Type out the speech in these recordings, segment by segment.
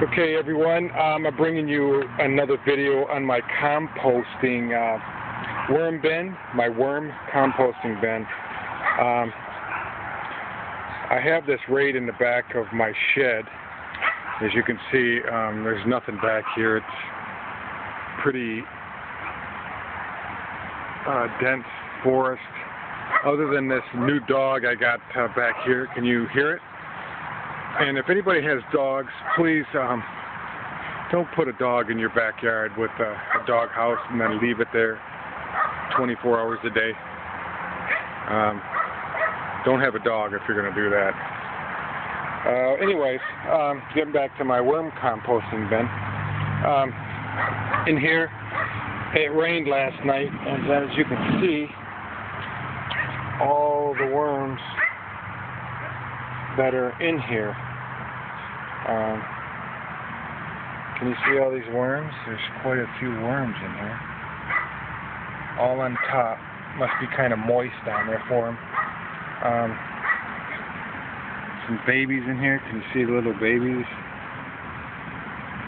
Okay everyone, I'm bringing you another video on my composting worm bin, my worm composting bin. I have this right in the back of my shed. As you can see, there's nothing back here. It's pretty dense forest. Other than this new dog I got back here. Can you hear it? And if anybody has dogs, please don't put a dog in your backyard with a dog house and then leave it there 24 hours a day. Don't have a dog if you're going to do that. Anyways, getting back to my worm composting bin. In here, it rained last night, and as you can see, all the worms that are in here. Can you see all these worms? There's quite a few worms in here. All on top. Must be kind of moist down there for them. Some babies in here. Can you see the little babies?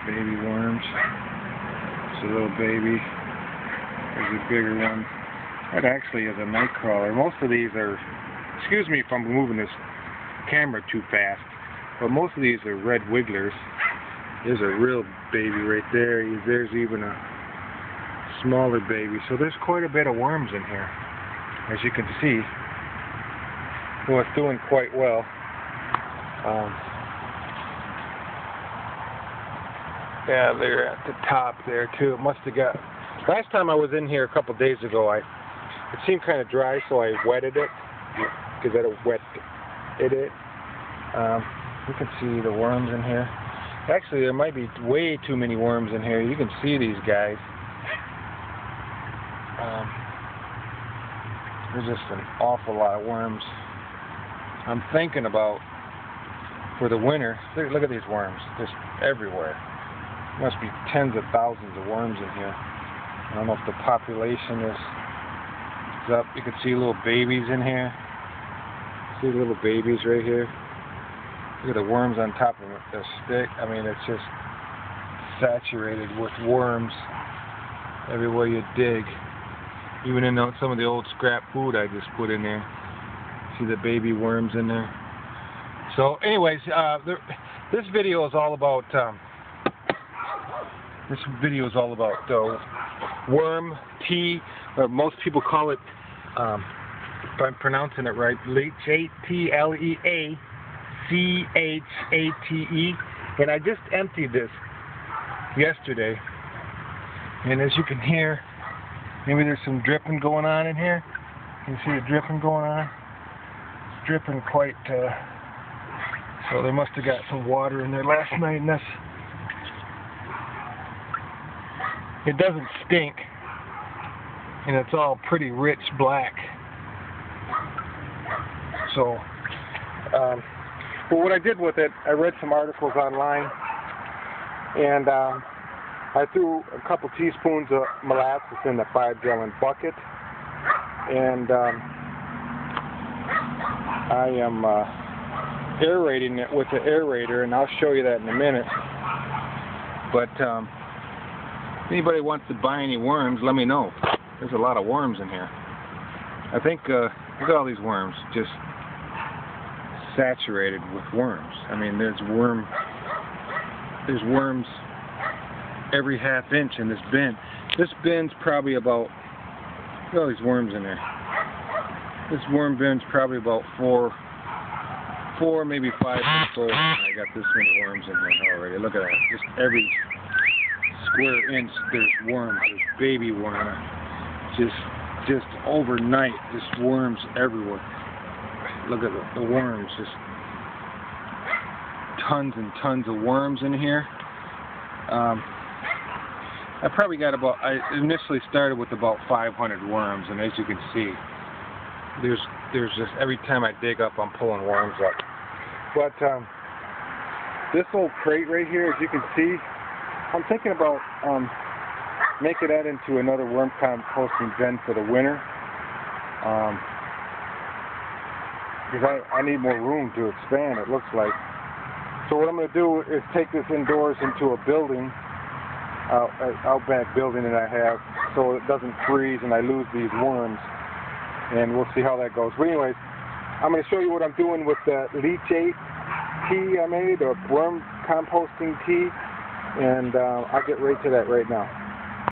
Baby worms. It's a little baby. There's a bigger one. That actually is a night crawler. Most of these are, excuse me if I'm moving this camera too fast, but most of these are red wigglers. There's a real baby right there. There's even a smaller baby. So there's quite a bit of worms in here, as you can see. Well, it's doing quite well. Yeah, they're at the top there too. It must have got. Last time I was in here a couple days ago, it seemed kind of dry, so I wetted it because it wet it. You can see the worms in here. Actually, there might be way too many worms in here. You can see these guys. There's just an awful lot of worms. I'm thinking about, for the winter, look at these worms, just everywhere. Must be tens of thousands of worms in here. I don't know if the population is up. You can see little babies in here. See the little babies right here. Look at the worms on top of the stick. I mean, it's just saturated with worms everywhere you dig. Even in some of the old scrap food I just put in there. See the baby worms in there. So, anyways, this video is all about worm tea, or most people call it, if I'm pronouncing it right, Leachate, Leachate. And I just emptied this yesterday, and as you can hear, maybe there's some dripping going on in here. You see the dripping going on? It's dripping quite, so they must have got some water in there last night, and it doesn't stink, and it's all pretty rich black. So, well, what I did with it, I read some articles online, and I threw a couple teaspoons of molasses in the 5-gallon bucket, and I am aerating it with the aerator, and I'll show you that in a minute. But if anybody wants to buy any worms, let me know. There's a lot of worms in here. I think, look at all these worms, just saturated with worms. I mean, there's worms every half inch in this bin. This bin's probably about, look at all these worms in there. This worm bin's probably about four, maybe 5 months old. I got this many worms in here already. Look at that. Just every square inch there's worms. There's baby worms. Just overnight, just worms everywhere. Look at the worms, just tons and tons of worms in here. I probably got I initially started with about 500 worms, and as you can see, there's just, every time I dig up, I'm pulling worms up. But this old crate right here, as you can see, I'm thinking about making that into another worm composting bin for the winter. Because I need more room to expand, it looks like. So what I'm going to do is take this indoors into a building, outback building that I have, so it doesn't freeze and I lose these worms. And we'll see how that goes. But anyways, I'm going to show you what I'm doing with that Leach-ate tea I made, or worm composting tea, and I'll get right to that right now.